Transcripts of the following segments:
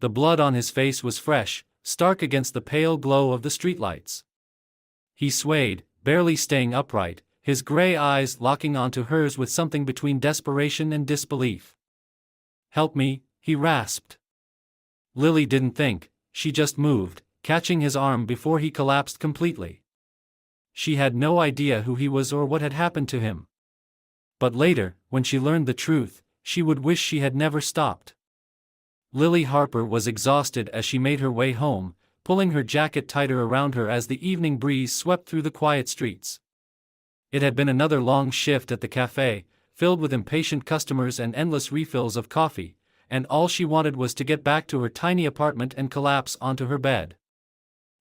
The blood on his face was fresh, stark against the pale glow of the streetlights. He swayed, barely staying upright, his gray eyes locking onto hers with something between desperation and disbelief. "Help me," he rasped. Lily didn't think, she just moved, catching his arm before he collapsed completely. She had no idea who he was or what had happened to him. But later, when she learned the truth, she would wish she had never stopped. Lily Harper was exhausted as she made her way home, pulling her jacket tighter around her as the evening breeze swept through the quiet streets. It had been another long shift at the cafe, filled with impatient customers and endless refills of coffee, and all she wanted was to get back to her tiny apartment and collapse onto her bed.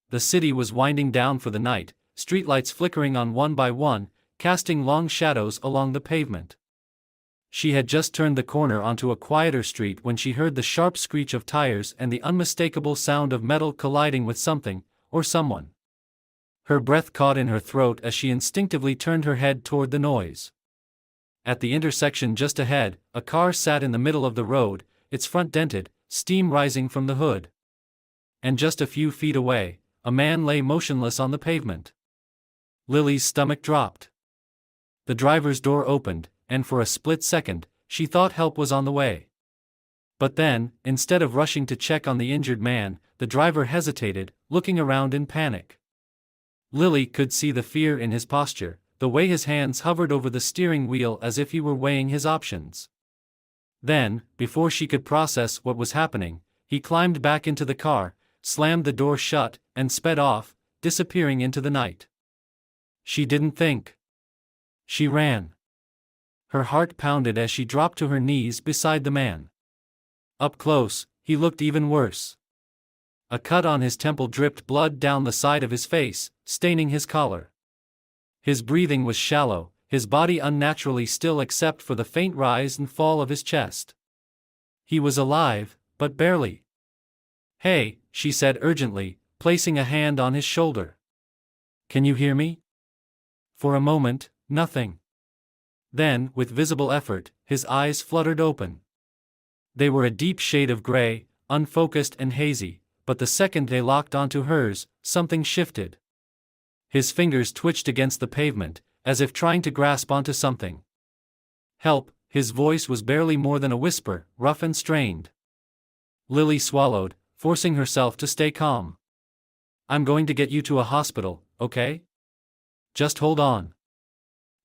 The city was winding down for the night, streetlights flickering on one by one, casting long shadows along the pavement. She had just turned the corner onto a quieter street when she heard the sharp screech of tires and the unmistakable sound of metal colliding with something, or someone. Her breath caught in her throat as she instinctively turned her head toward the noise. At the intersection just ahead, a car sat in the middle of the road, its front dented, steam rising from the hood. And just a few feet away, a man lay motionless on the pavement. Lily's stomach dropped. The driver's door opened, and for a split second, she thought help was on the way. But then, instead of rushing to check on the injured man, the driver hesitated, looking around in panic. Lily could see the fear in his posture, the way his hands hovered over the steering wheel as if he were weighing his options. Then, before she could process what was happening, he climbed back into the car, slammed the door shut, and sped off, disappearing into the night. She didn't think. She ran. Her heart pounded as she dropped to her knees beside the man. Up close, he looked even worse. A cut on his temple dripped blood down the side of his face, staining his collar. His breathing was shallow, his body unnaturally still except for the faint rise and fall of his chest. He was alive, but barely. "Hey," she said urgently, placing a hand on his shoulder. "Can you hear me?" For a moment, nothing. Then, with visible effort, his eyes fluttered open. They were a deep shade of gray, unfocused and hazy, but the second they locked onto hers, something shifted. His fingers twitched against the pavement, as if trying to grasp onto something. "Help," his voice was barely more than a whisper, rough and strained. Lily swallowed, forcing herself to stay calm. "I'm going to get you to a hospital, okay? Just hold on."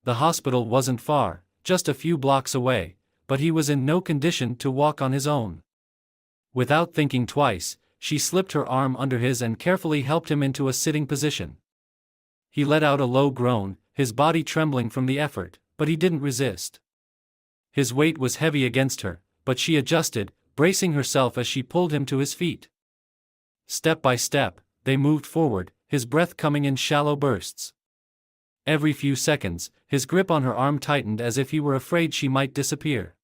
The hospital wasn't far, just a few blocks away, but he was in no condition to walk on his own. Without thinking twice, she slipped her arm under his and carefully helped him into a sitting position. He let out a low groan, his body trembling from the effort, but he didn't resist. His weight was heavy against her, but she adjusted, bracing herself as she pulled him to his feet. Step by step, they moved forward, his breath coming in shallow bursts. Every few seconds, his grip on her arm tightened as if he were afraid she might disappear.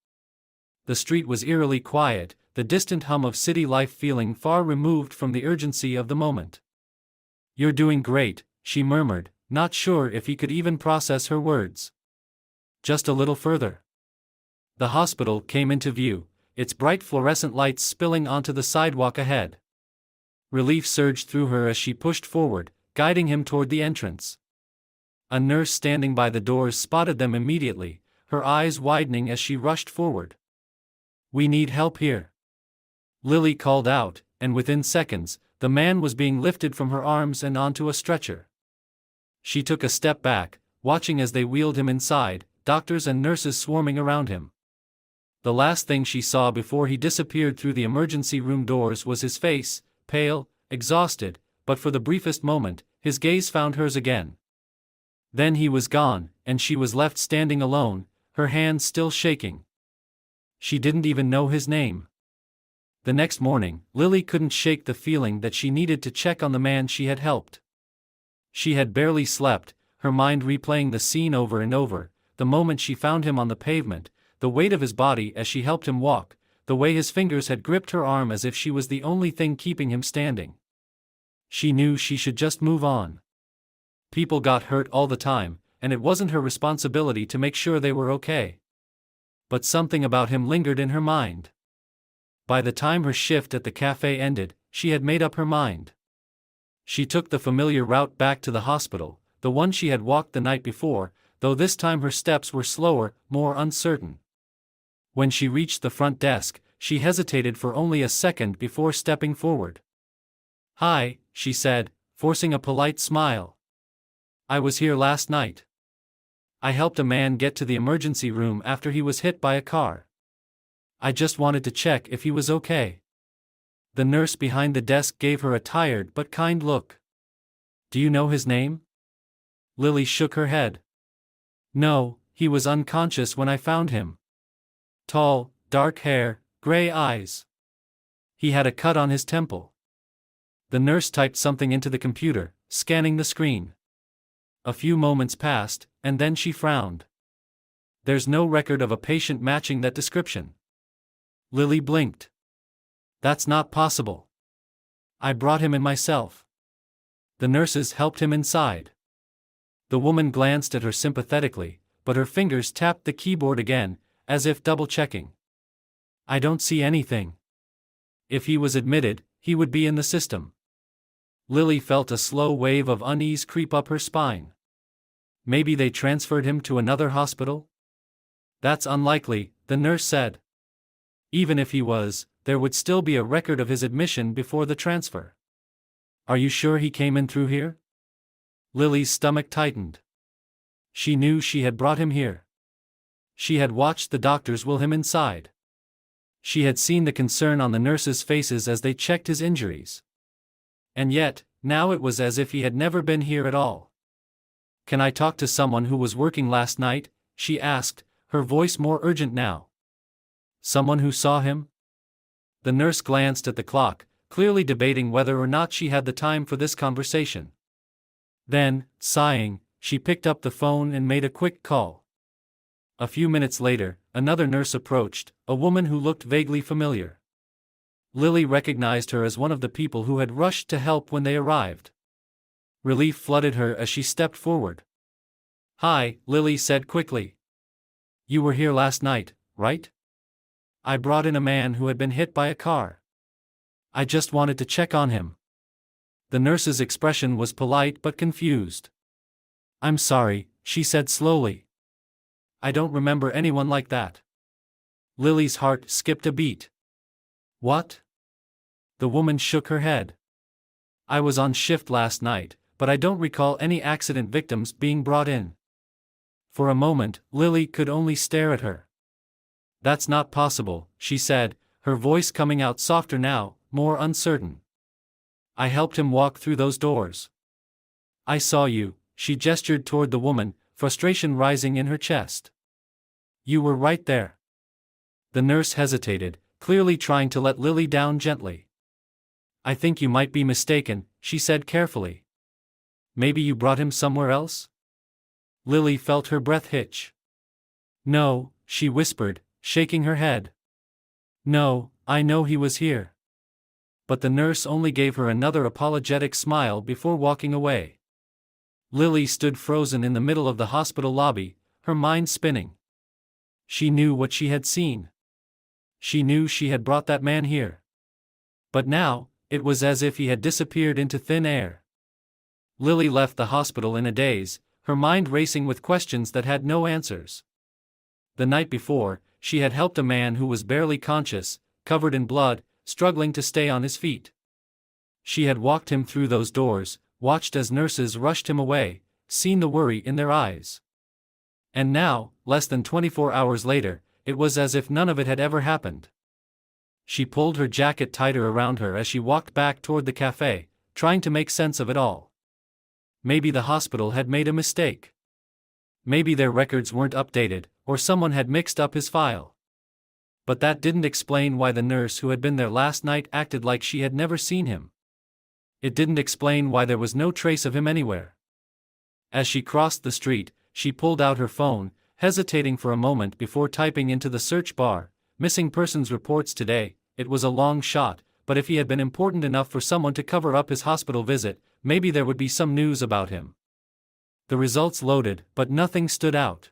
The street was eerily quiet, the distant hum of city life feeling far removed from the urgency of the moment. "You're doing great," she murmured, not sure if he could even process her words. "Just a little further." The hospital came into view, its bright fluorescent lights spilling onto the sidewalk ahead. Relief surged through her as she pushed forward, guiding him toward the entrance. A nurse standing by the doors spotted them immediately, her eyes widening as she rushed forward. "We need help here," Lily called out, and within seconds, the man was being lifted from her arms and onto a stretcher. She took a step back, watching as they wheeled him inside, doctors and nurses swarming around him. The last thing she saw before he disappeared through the emergency room doors was his face, pale, exhausted, but for the briefest moment, his gaze found hers again. Then he was gone, and she was left standing alone, her hands still shaking. She didn't even know his name. The next morning, Lily couldn't shake the feeling that she needed to check on the man she had helped. She had barely slept, her mind replaying the scene over and over, the moment she found him on the pavement, the weight of his body as she helped him walk, the way his fingers had gripped her arm as if she was the only thing keeping him standing. She knew she should just move on. People got hurt all the time, and it wasn't her responsibility to make sure they were okay. But something about him lingered in her mind. By the time her shift at the cafe ended, she had made up her mind. She took the familiar route back to the hospital, the one she had walked the night before, though this time her steps were slower, more uncertain. When she reached the front desk, she hesitated for only a second before stepping forward. "Hi," she said, forcing a polite smile. "I was here last night. I helped a man get to the emergency room after he was hit by a car. I just wanted to check if he was okay." The nurse behind the desk gave her a tired but kind look. "Do you know his name?" Lily shook her head. "No, he was unconscious when I found him. Tall, dark hair, gray eyes. He had a cut on his temple." The nurse typed something into the computer, scanning the screen. A few moments passed, and then she frowned. "There's no record of a patient matching that description." Lily blinked. "That's not possible. I brought him in myself." The nurses helped him inside. The woman glanced at her sympathetically, but her fingers tapped the keyboard again, as if double-checking. "I don't see anything. If he was admitted, he would be in the system." Lily felt a slow wave of unease creep up her spine. Maybe they transferred him to another hospital? "That's unlikely," the nurse said. "Even if he was, there would still be a record of his admission before the transfer." "Are you sure he came in through here?" Lily's stomach tightened. She knew she had brought him here. She had watched the doctors wheel him inside. She had seen the concern on the nurses' faces as they checked his injuries. And yet, now it was as if he had never been here at all. "Can I talk to someone who was working last night?" she asked, her voice more urgent now. "Someone who saw him?" The nurse glanced at the clock, clearly debating whether or not she had the time for this conversation. Then, sighing, she picked up the phone and made a quick call. A few minutes later, another nurse approached, a woman who looked vaguely familiar. Lily recognized her as one of the people who had rushed to help when they arrived. Relief flooded her as she stepped forward. "Hi," Lily said quickly. "You were here last night, right? I brought in a man who had been hit by a car. I just wanted to check on him." The nurse's expression was polite but confused. "I'm sorry," she said slowly. "I don't remember anyone like that." Lily's heart skipped a beat. "What?" The woman shook her head. "I was on shift last night, but I don't recall any accident victims being brought in." For a moment, Lily could only stare at her. "That's not possible," she said, her voice coming out softer now, more uncertain. "I helped him walk through those doors. I saw you," she gestured toward the woman, frustration rising in her chest. "You were right there." The nurse hesitated, clearly trying to let Lily down gently. "I think you might be mistaken," she said carefully. "Maybe you brought him somewhere else?" Lily felt her breath hitch. "No," she whispered, shaking her head. "No, I know he was here." But the nurse only gave her another apologetic smile before walking away. Lily stood frozen in the middle of the hospital lobby, her mind spinning. She knew what she had seen. She knew she had brought that man here. But now, it was as if he had disappeared into thin air. Lily left the hospital in a daze, her mind racing with questions that had no answers. The night before, she had helped a man who was barely conscious, covered in blood, struggling to stay on his feet. She had walked him through those doors, watched as nurses rushed him away, seen the worry in their eyes. And now, less than 24 hours later, it was as if none of it had ever happened. She pulled her jacket tighter around her as she walked back toward the cafe, trying to make sense of it all. Maybe the hospital had made a mistake. Maybe their records weren't updated, or someone had mixed up his file. But that didn't explain why the nurse who had been there last night acted like she had never seen him. It didn't explain why there was no trace of him anywhere. As she crossed the street, she pulled out her phone, hesitating for a moment before typing into the search bar, "Missing persons reports today." It was a long shot, but if he had been important enough for someone to cover up his hospital visit, maybe there would be some news about him. The results loaded, but nothing stood out.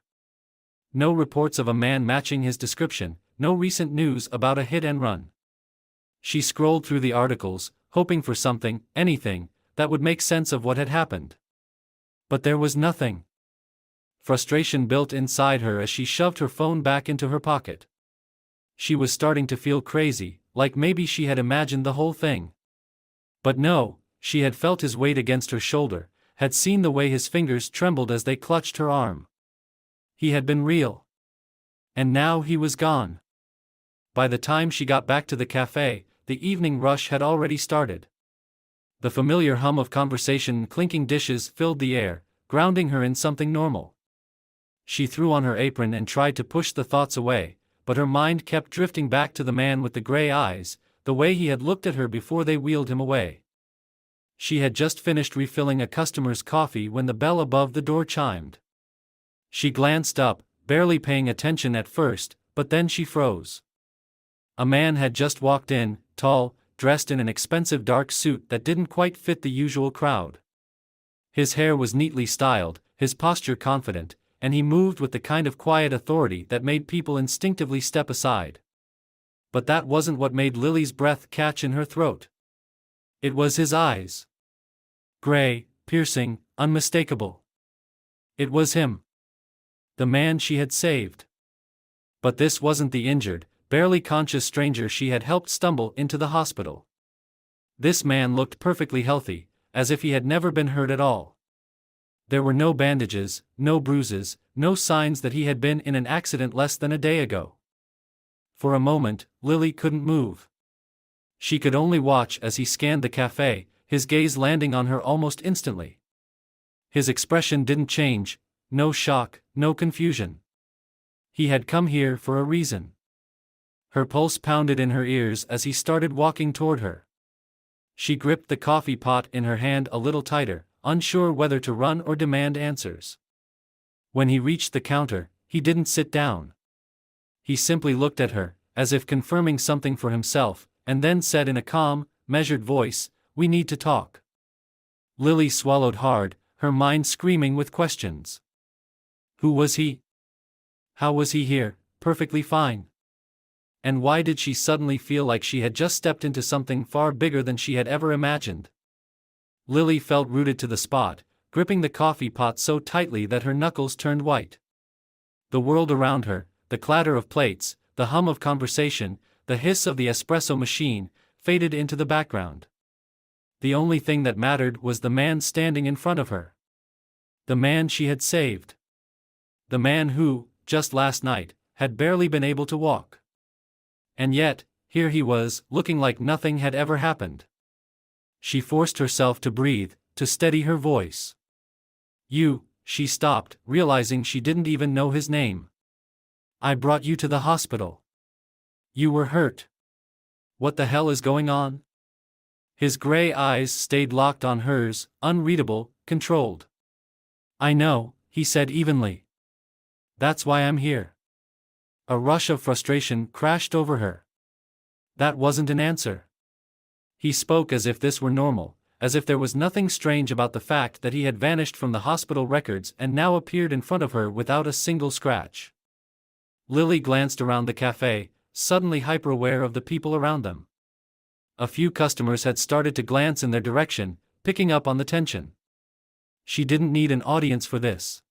No reports of a man matching his description, no recent news about a hit and run. She scrolled through the articles, hoping for something, anything, that would make sense of what had happened. But there was nothing. Frustration built inside her as she shoved her phone back into her pocket. She was starting to feel crazy, like maybe she had imagined the whole thing. But no, she had felt his weight against her shoulder, had seen the way his fingers trembled as they clutched her arm. He had been real. And now he was gone. By the time she got back to the cafe, the evening rush had already started. The familiar hum of conversation and clinking dishes filled the air, grounding her in something normal. She threw on her apron and tried to push the thoughts away, but her mind kept drifting back to the man with the gray eyes, the way he had looked at her before they wheeled him away. She had just finished refilling a customer's coffee when the bell above the door chimed. She glanced up, barely paying attention at first, but then she froze. A man had just walked in, tall, dressed in an expensive dark suit that didn't quite fit the usual crowd. His hair was neatly styled, his posture confident, and he moved with the kind of quiet authority that made people instinctively step aside. But that wasn't what made Lily's breath catch in her throat. It was his eyes. Gray, piercing, unmistakable. It was him. The man she had saved. But this wasn't the injured, barely conscious stranger she had helped stumble into the hospital. This man looked perfectly healthy, as if he had never been hurt at all. There were no bandages, no bruises, no signs that he had been in an accident less than a day ago. For a moment, Lily couldn't move. She could only watch as he scanned the cafe, his gaze landing on her almost instantly. His expression didn't change, no shock, no confusion. He had come here for a reason. Her pulse pounded in her ears as he started walking toward her. She gripped the coffee pot in her hand a little tighter, unsure whether to run or demand answers. When he reached the counter, he didn't sit down. He simply looked at her, as if confirming something for himself, and then said in a calm, measured voice, "We need to talk." Lily swallowed hard, her mind screaming with questions. Who was he? How was he here, perfectly fine? And why did she suddenly feel like she had just stepped into something far bigger than she had ever imagined? Lily felt rooted to the spot, gripping the coffee pot so tightly that her knuckles turned white. The world around her, the clatter of plates, the hum of conversation, the hiss of the espresso machine, faded into the background. The only thing that mattered was the man standing in front of her. The man she had saved. The man who, just last night, had barely been able to walk. And yet, here he was, looking like nothing had ever happened. She forced herself to breathe, to steady her voice. She stopped, realizing she didn't even know his name. I brought you to the hospital. You were hurt. What the hell is going on? His gray eyes stayed locked on hers, unreadable, controlled. I know, he said evenly. That's why I'm here. A rush of frustration crashed over her. That wasn't an answer. He spoke as if this were normal, as if there was nothing strange about the fact that he had vanished from the hospital records and now appeared in front of her without a single scratch. Lily glanced around the cafe, suddenly hyper-aware of the people around them. A few customers had started to glance in their direction, picking up on the tension. She didn't need an audience for this.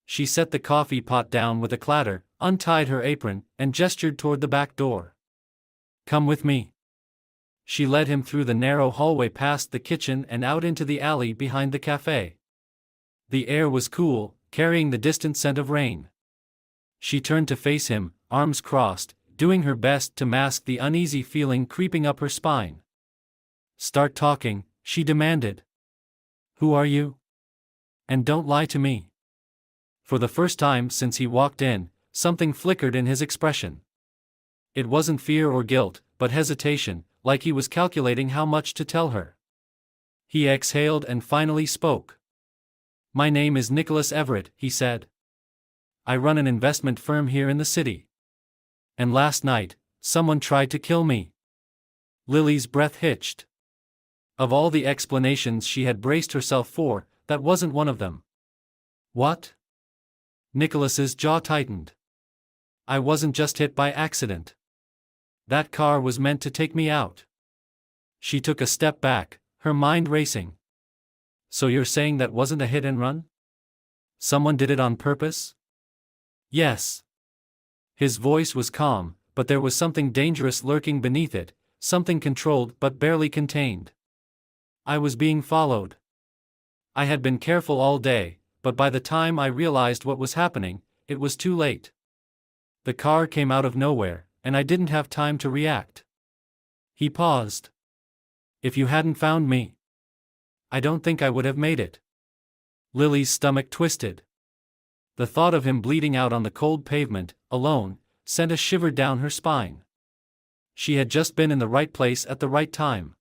She set the coffee pot down with a clatter, untied her apron, and gestured toward the back door. Come with me. She led him through the narrow hallway past the kitchen and out into the alley behind the cafe. The air was cool, carrying the distant scent of rain. She turned to face him, arms crossed, doing her best to mask the uneasy feeling creeping up her spine. Start talking, she demanded. Who are you? And don't lie to me. For the first time since he walked in, something flickered in his expression. It wasn't fear or guilt, but hesitation, like he was calculating how much to tell her. He exhaled and finally spoke. My name is Nicholas Everett, he said. I run an investment firm here in the city. And last night, someone tried to kill me. Lily's breath hitched. Of all the explanations she had braced herself for, that wasn't one of them. What? Nicholas's jaw tightened. I wasn't just hit by accident. That car was meant to take me out. She took a step back, her mind racing. So you're saying that wasn't a hit and run? Someone did it on purpose? Yes. His voice was calm, but there was something dangerous lurking beneath it, something controlled but barely contained. I was being followed. I had been careful all day, but by the time I realized what was happening, it was too late. The car came out of nowhere, and I didn't have time to react. He paused. If you hadn't found me, I don't think I would have made it. Lily's stomach twisted. The thought of him bleeding out on the cold pavement, alone, sent a shiver down her spine. She had just been in the right place at the right time.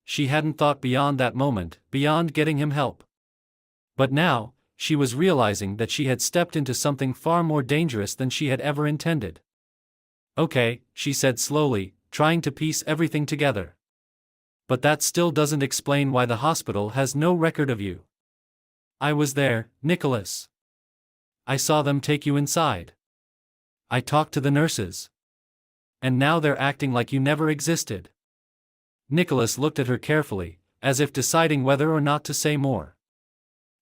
She hadn't thought beyond that moment, beyond getting him help. But now, she was realizing that she had stepped into something far more dangerous than she had ever intended. Okay, she said slowly, trying to piece everything together. But that still doesn't explain why the hospital has no record of you. I was there, Nicholas. I saw them take you inside. I talked to the nurses. And now they're acting like you never existed. Nicholas looked at her carefully, as if deciding whether or not to say more.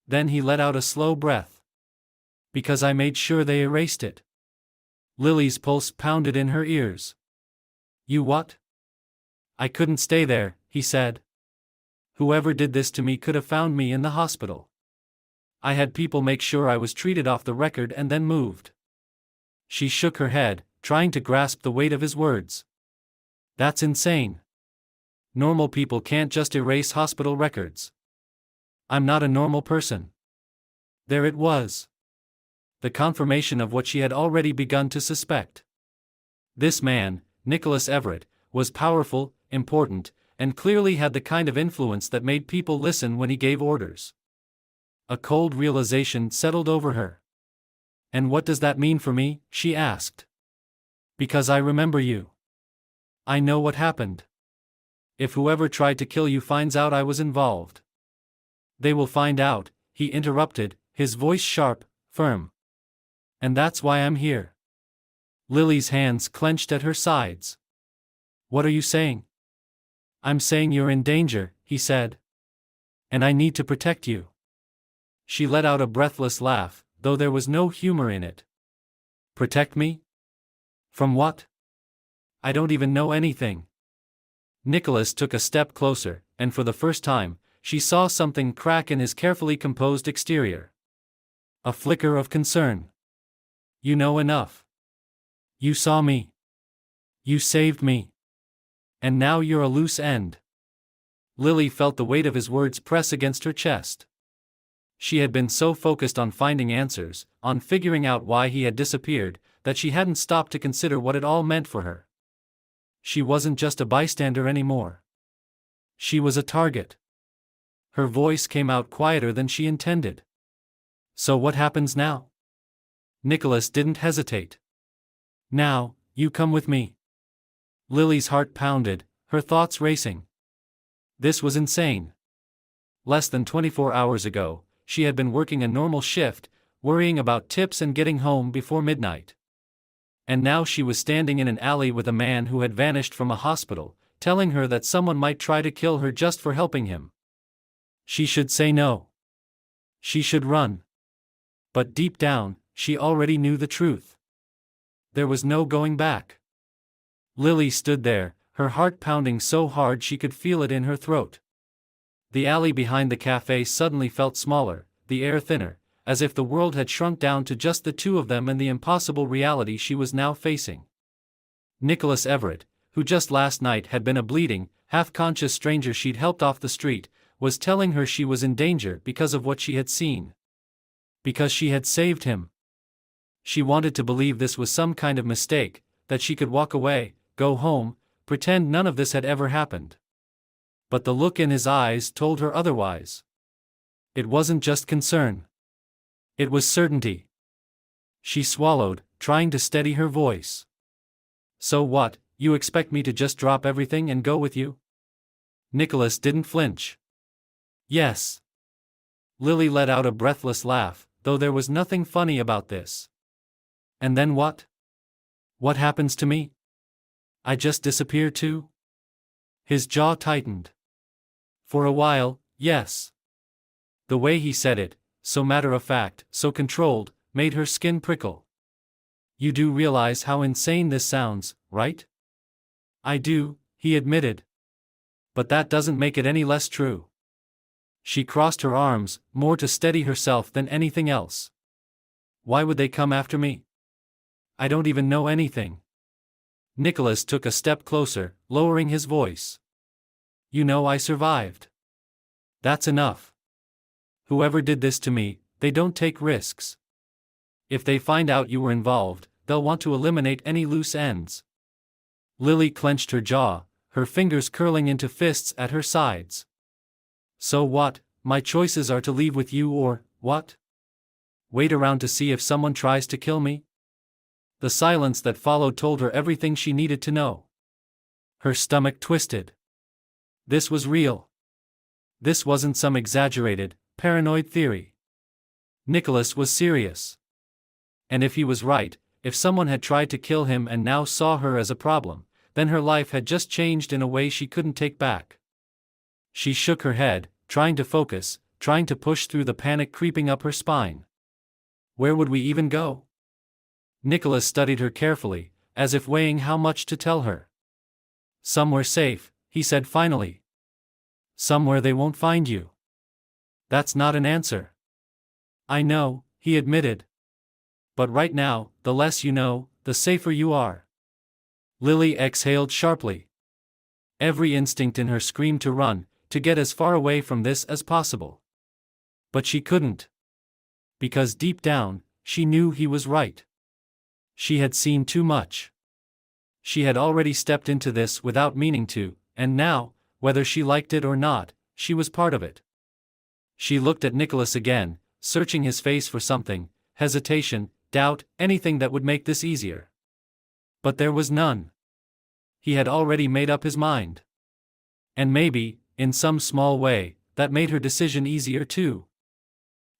Then he let out a slow breath. Because I made sure they erased it. Lily's pulse pounded in her ears. You what? I couldn't stay there, he said. Whoever did this to me could have found me in the hospital. I had people make sure I was treated off the record and then moved. She shook her head, trying to grasp the weight of his words. That's insane. Normal people can't just erase hospital records. I'm not a normal person. There it was. The confirmation of what she had already begun to suspect. This man, Nicholas Everett, was powerful, important, and clearly had the kind of influence that made people listen when he gave orders. A cold realization settled over her. And what does that mean for me? She asked. Because I remember you. I know what happened. If whoever tried to kill you finds out I was involved. They will find out, he interrupted, his voice sharp, firm. And that's why I'm here. Lily's hands clenched at her sides. What are you saying? I'm saying you're in danger, he said. And I need to protect you. She let out a breathless laugh, though there was no humor in it. Protect me? From what? I don't even know anything. Nicholas took a step closer, and for the first time, she saw something crack in his carefully composed exterior. A flicker of concern. You know enough. You saw me. You saved me. And now you're a loose end. Lily felt the weight of his words press against her chest. She had been so focused on finding answers, on figuring out why he had disappeared, that she hadn't stopped to consider what it all meant for her. She wasn't just a bystander anymore. She was a target. Her voice came out quieter than she intended. So what happens now? Nicholas didn't hesitate. Now, you come with me. Lily's heart pounded, her thoughts racing. This was insane. Less than 24 hours ago, she had been working a normal shift, worrying about tips and getting home before midnight. And now she was standing in an alley with a man who had vanished from a hospital, telling her that someone might try to kill her just for helping him. She should say no. She should run. But deep down, she already knew the truth. There was no going back. Lily stood there, her heart pounding so hard she could feel it in her throat. The alley behind the cafe suddenly felt smaller, the air thinner, as if the world had shrunk down to just the two of them and the impossible reality she was now facing. Nicholas Everett, who just last night had been a bleeding, half-conscious stranger she'd helped off the street, was telling her she was in danger because of what she had seen. Because she had saved him. She wanted to believe this was some kind of mistake, that she could walk away, go home, pretend none of this had ever happened. But the look in his eyes told her otherwise. It wasn't just concern. It was certainty. She swallowed, trying to steady her voice. So what, you expect me to just drop everything and go with you? Nicholas didn't flinch. Yes. Lily let out a breathless laugh, though there was nothing funny about this. And then what? What happens to me? I just disappear too? His jaw tightened. For a while, yes. The way he said it, so matter-of-fact, so controlled, made her skin prickle. You do realize how insane this sounds, right? I do, he admitted. But that doesn't make it any less true. She crossed her arms, more to steady herself than anything else. Why would they come after me? I don't even know anything. Nicholas took a step closer, lowering his voice. You know I survived. That's enough. Whoever did this to me, they don't take risks. If they find out you were involved, they'll want to eliminate any loose ends. Lily clenched her jaw, her fingers curling into fists at her sides. So what, my choices are to leave with you or, what? Wait around to see if someone tries to kill me? The silence that followed told her everything she needed to know. Her stomach twisted. This was real. This wasn't some exaggerated, paranoid theory. Nicholas was serious. And if he was right, if someone had tried to kill him and now saw her as a problem, then her life had just changed in a way she couldn't take back. She shook her head, trying to focus, trying to push through the panic creeping up her spine. Where would we even go? Nicholas studied her carefully, as if weighing how much to tell her. Somewhere safe, he said finally. Somewhere they won't find you. That's not an answer. I know, he admitted. But right now, the less you know, the safer you are. Lily exhaled sharply. Every instinct in her screamed to run, to get as far away from this as possible. But she couldn't. Because deep down, she knew he was right. She had seen too much. She had already stepped into this without meaning to, and now, whether she liked it or not, she was part of it. She looked at Nicholas again, searching his face for something, hesitation, doubt, anything that would make this easier. But there was none. He had already made up his mind. And maybe, in some small way, that made her decision easier too.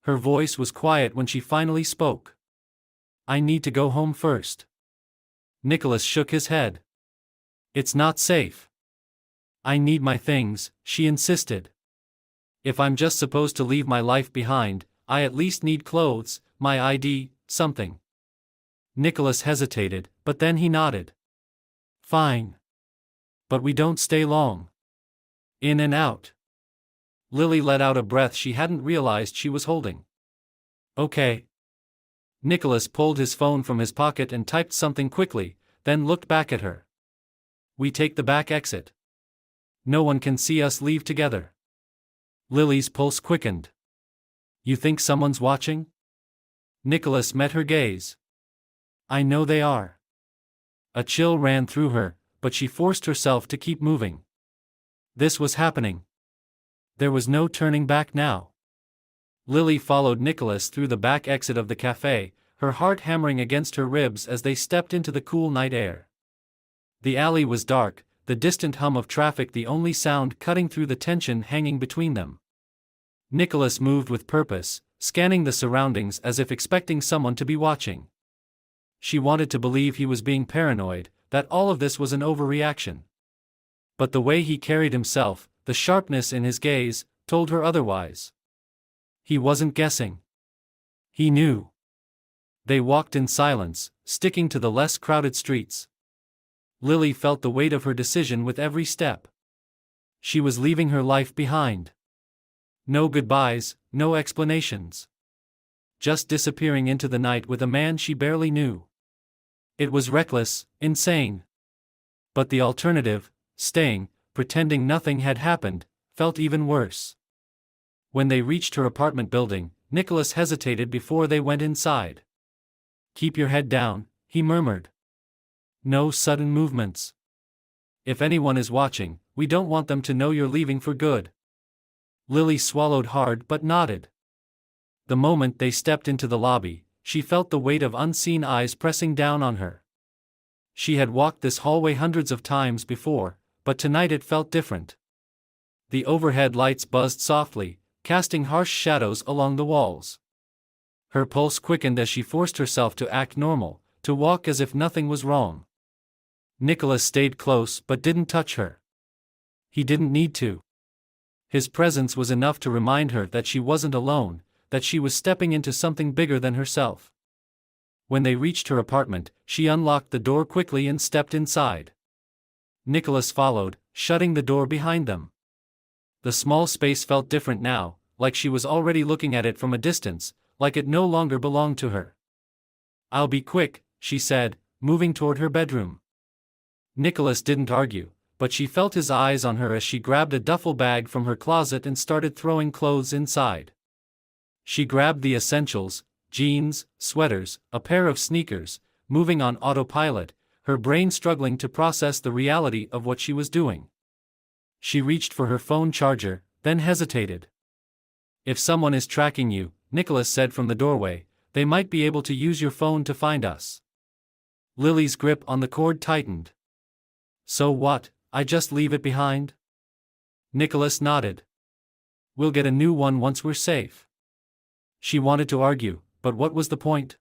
Her voice was quiet when she finally spoke. I need to go home first. Nicholas shook his head. It's not safe. I need my things, she insisted. If I'm just supposed to leave my life behind, I at least need clothes, my ID, something. Nicholas hesitated, but then he nodded. Fine. But we don't stay long. In and out. Lily let out a breath she hadn't realized she was holding. Okay. Nicholas pulled his phone from his pocket and typed something quickly, then looked back at her. We take the back exit. No one can see us leave together. Lily's pulse quickened. You think someone's watching? Nicholas met her gaze. I know they are. A chill ran through her, but she forced herself to keep moving. This was happening. There was no turning back now. Lily followed Nicholas through the back exit of the cafe, her heart hammering against her ribs as they stepped into the cool night air. The alley was dark, the distant hum of traffic the only sound cutting through the tension hanging between them. Nicholas moved with purpose, scanning the surroundings as if expecting someone to be watching. She wanted to believe he was being paranoid, that all of this was an overreaction. But the way he carried himself, the sharpness in his gaze, told her otherwise. He wasn't guessing. He knew. They walked in silence, sticking to the less crowded streets. Lily felt the weight of her decision with every step. She was leaving her life behind. No goodbyes, no explanations. Just disappearing into the night with a man she barely knew. It was reckless, insane. But the alternative, staying, pretending nothing had happened, felt even worse. When they reached her apartment building, Nicholas hesitated before they went inside. Keep your head down, he murmured. No sudden movements. If anyone is watching, we don't want them to know you're leaving for good. Lily swallowed hard but nodded. The moment they stepped into the lobby, she felt the weight of unseen eyes pressing down on her. She had walked this hallway hundreds of times before, but tonight it felt different. The overhead lights buzzed softly, casting harsh shadows along the walls. Her pulse quickened as she forced herself to act normal, to walk as if nothing was wrong. Nicholas stayed close but didn't touch her. He didn't need to. His presence was enough to remind her that she wasn't alone, that she was stepping into something bigger than herself. When they reached her apartment, she unlocked the door quickly and stepped inside. Nicholas followed, shutting the door behind them. The small space felt different now, like she was already looking at it from a distance, like it no longer belonged to her. "I'll be quick," she said, moving toward her bedroom. Nicholas didn't argue, but she felt his eyes on her as she grabbed a duffel bag from her closet and started throwing clothes inside. She grabbed the essentials: jeans, sweaters, a pair of sneakers, moving on autopilot, her brain struggling to process the reality of what she was doing. She reached for her phone charger, then hesitated. "If someone is tracking you," Nicholas said from the doorway, "they might be able to use your phone to find us." Lily's grip on the cord tightened. "So what, I just leave it behind?" Nicholas nodded. "We'll get a new one once we're safe." She wanted to argue, but what was the point?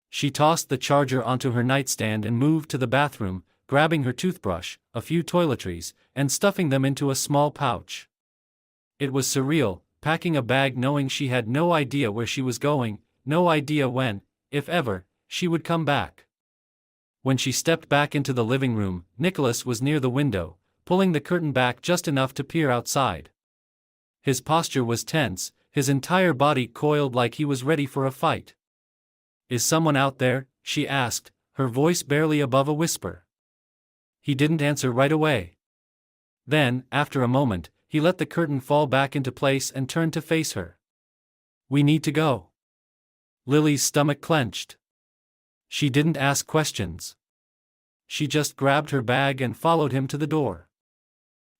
She tossed the charger onto her nightstand and moved to the bathroom, grabbing her toothbrush, a few toiletries, and stuffing them into a small pouch. It was surreal, packing a bag knowing she had no idea where she was going, no idea when, if ever, she would come back. When she stepped back into the living room, Nicholas was near the window, pulling the curtain back just enough to peer outside. His posture was tense, his entire body coiled like he was ready for a fight. "Is someone out there?" she asked, her voice barely above a whisper. He didn't answer right away. Then, after a moment, he let the curtain fall back into place and turned to face her. "We need to go." Lily's stomach clenched. She didn't ask questions. She just grabbed her bag and followed him to the door.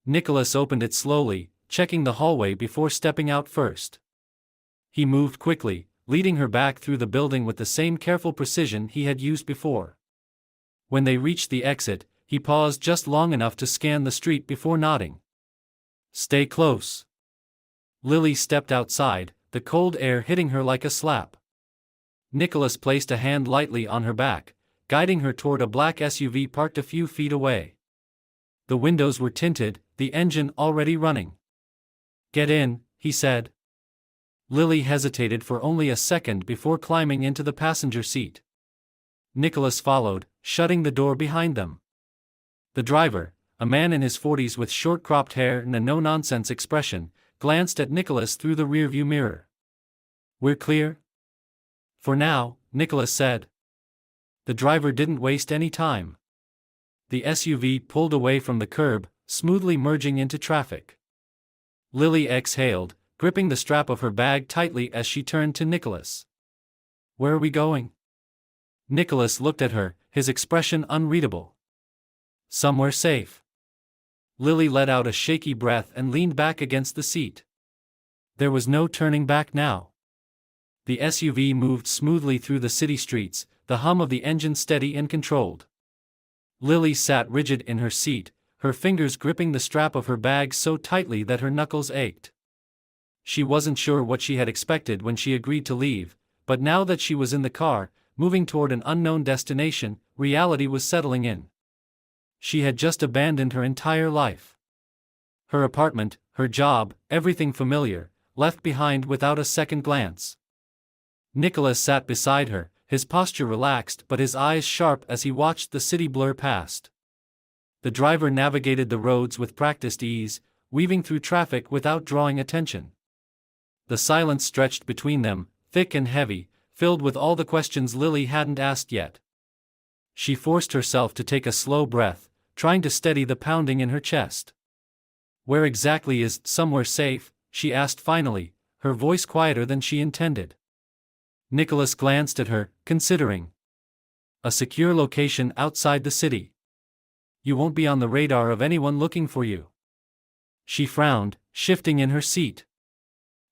Nicholas opened it slowly, checking the hallway before stepping out first. He moved quickly, leading her back through the building with the same careful precision he had used before. When they reached the exit, he paused just long enough to scan the street before nodding. "Stay close." Lily stepped outside, the cold air hitting her like a slap. Nicholas placed a hand lightly on her back, guiding her toward a black SUV parked a few feet away. The windows were tinted, the engine already running. "Get in," he said. Lily hesitated for only a second before climbing into the passenger seat. Nicholas followed, shutting the door behind them. The driver, a man in his 40s with short cropped hair and a no-nonsense expression, glanced at Nicholas through the rearview mirror. "We're clear?" "For now," Nicholas said. The driver didn't waste any time. The SUV pulled away from the curb, smoothly merging into traffic. Lily exhaled, gripping the strap of her bag tightly as she turned to Nicholas. "Where are we going?" Nicholas looked at her, his expression unreadable. "Somewhere safe." Lily let out a shaky breath and leaned back against the seat. There was no turning back now. The SUV moved smoothly through the city streets, the hum of the engine steady and controlled. Lily sat rigid in her seat, her fingers gripping the strap of her bag so tightly that her knuckles ached. She wasn't sure what she had expected when she agreed to leave, but now that she was in the car, moving toward an unknown destination, reality was settling in. She had just abandoned her entire life. Her apartment, her job, everything familiar, left behind without a second glance. Nicholas sat beside her, his posture relaxed but his eyes sharp as he watched the city blur past. The driver navigated the roads with practiced ease, weaving through traffic without drawing attention. The silence stretched between them, thick and heavy, filled with all the questions Lily hadn't asked yet. She forced herself to take a slow breath, trying to steady the pounding in her chest. "Where exactly is somewhere safe?" she asked finally, her voice quieter than she intended. Nicholas glanced at her, considering. "A secure location outside the city. You won't be on the radar of anyone looking for you." She frowned, shifting in her seat.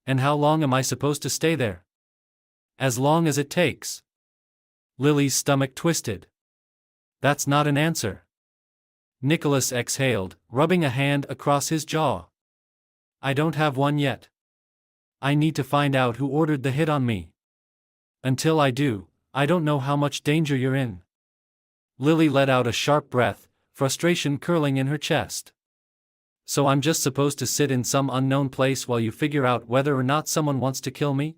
"And how long am I supposed to stay there?" "As long as it takes." Lily's stomach twisted. "That's not an answer." Nicholas exhaled, rubbing a hand across his jaw. "I don't have one yet. I need to find out who ordered the hit on me. Until I do, I don't know how much danger you're in." Lily let out a sharp breath, frustration curling in her chest. So I'm just supposed to sit in some unknown place while you figure out whether or not someone wants to kill me?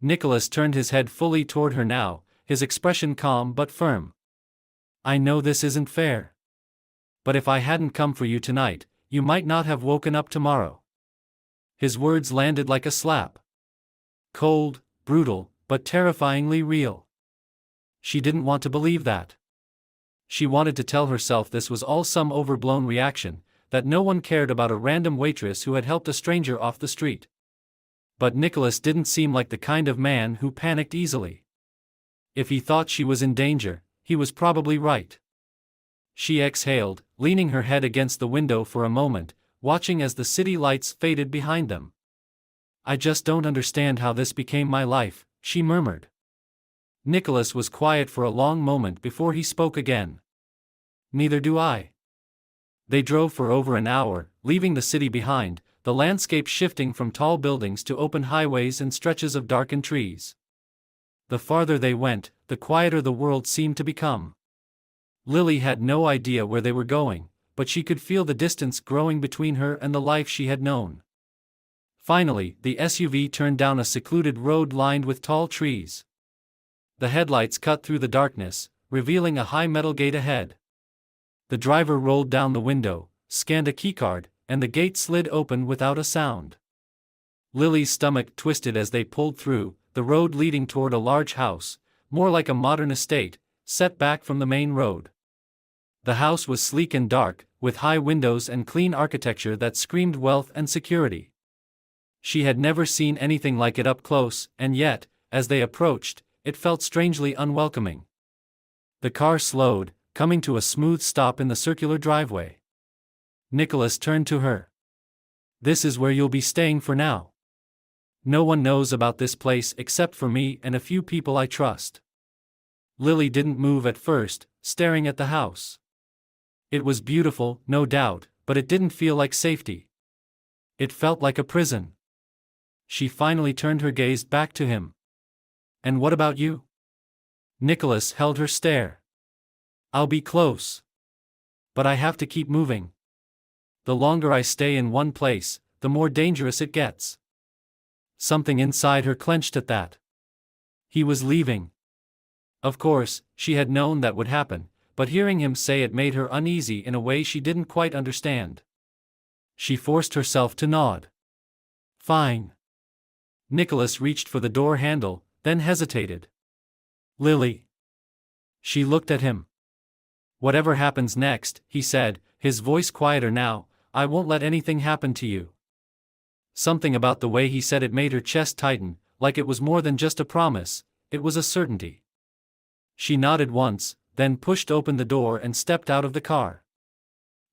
Nicholas turned his head fully toward her now, his expression calm but firm. I know this isn't fair. But if I hadn't come for you tonight, you might not have woken up tomorrow. His words landed like a slap. Cold, brutal, but terrifyingly real. She didn't want to believe that. She wanted to tell herself this was all some overblown reaction, that no one cared about a random waitress who had helped a stranger off the street. But Nicholas didn't seem like the kind of man who panicked easily. If he thought she was in danger, he was probably right. She exhaled, leaning her head against the window for a moment, watching as the city lights faded behind them. I just don't understand how this became my life, she murmured. Nicholas was quiet for a long moment before he spoke again. Neither do I. They drove for over an hour, leaving the city behind, the landscape shifting from tall buildings to open highways and stretches of darkened trees. The farther they went, the quieter the world seemed to become. Lily had no idea where they were going, but she could feel the distance growing between her and the life she had known. Finally, the SUV turned down a secluded road lined with tall trees. The headlights cut through the darkness, revealing a high metal gate ahead. The driver rolled down the window, scanned a keycard, and the gate slid open without a sound. Lily's stomach twisted as they pulled through, the road leading toward a large house, more like a modern estate, set back from the main road. The house was sleek and dark, with high windows and clean architecture that screamed wealth and security. She had never seen anything like it up close, and yet, as they approached, it felt strangely unwelcoming. The car slowed, coming to a smooth stop in the circular driveway. Nicholas turned to her. This is where you'll be staying for now. No one knows about this place except for me and a few people I trust. Lily didn't move at first, staring at the house. It was beautiful, no doubt, but it didn't feel like safety. It felt like a prison. She finally turned her gaze back to him. And what about you? Nicholas held her stare. I'll be close. But I have to keep moving. The longer I stay in one place, the more dangerous it gets. Something inside her clenched at that. He was leaving. Of course, she had known that would happen, but hearing him say it made her uneasy in a way she didn't quite understand. She forced herself to nod. Fine. Nicholas reached for the door handle, then hesitated. Lily. She looked at him. Whatever happens next, he said, his voice quieter now, I won't let anything happen to you. Something about the way he said it made her chest tighten, like it was more than just a promise, it was a certainty. She nodded once, then pushed open the door and stepped out of the car.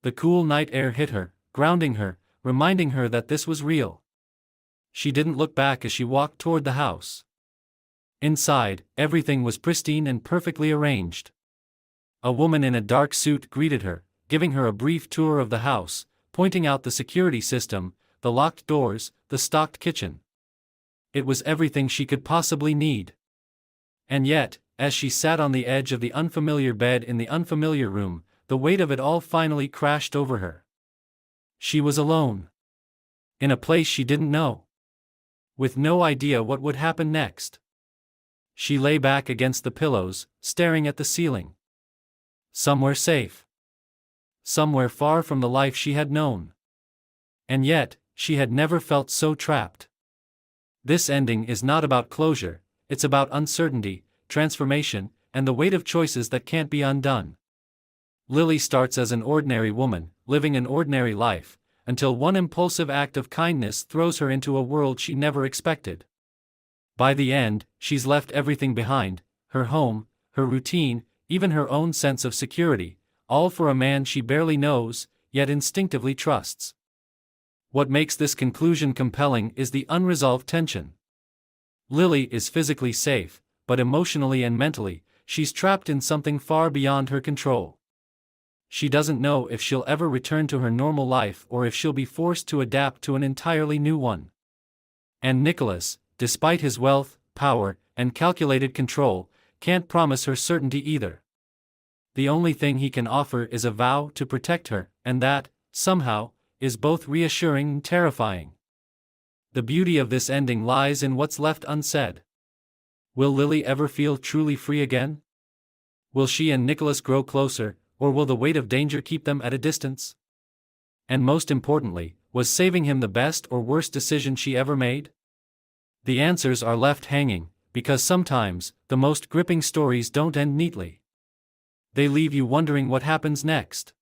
The cool night air hit her, grounding her, reminding her that this was real. She didn't look back as she walked toward the house. Inside, everything was pristine and perfectly arranged. A woman in a dark suit greeted her, giving her a brief tour of the house, pointing out the security system, the locked doors, the stocked kitchen. It was everything she could possibly need. And yet, as she sat on the edge of the unfamiliar bed in the unfamiliar room, the weight of it all finally crashed over her. She was alone. In a place she didn't know. With no idea what would happen next. She lay back against the pillows, staring at the ceiling. Somewhere safe. Somewhere far from the life she had known. And yet, she had never felt so trapped. This ending is not about closure, it's about uncertainty, transformation, and the weight of choices that can't be undone. Lily starts as an ordinary woman, living an ordinary life, until one impulsive act of kindness throws her into a world she never expected. By the end, she's left everything behind, her home, her routine, even her own sense of security, all for a man she barely knows, yet instinctively trusts. What makes this conclusion compelling is the unresolved tension. Lily is physically safe, but emotionally and mentally, she's trapped in something far beyond her control. She doesn't know if she'll ever return to her normal life or if she'll be forced to adapt to an entirely new one. And Nicholas, despite his wealth, power, and calculated control, can't promise her certainty either. the only thing he can offer is a vow to protect her, and that, somehow, is both reassuring and terrifying. The beauty of this ending lies in what's left unsaid. Will Lily ever feel truly free again? Will she and Nicholas grow closer, or will the weight of danger keep them at a distance? And most importantly, was saving him the best or worst decision she ever made? The answers are left hanging, because sometimes, the most gripping stories don't end neatly. They leave you wondering what happens next.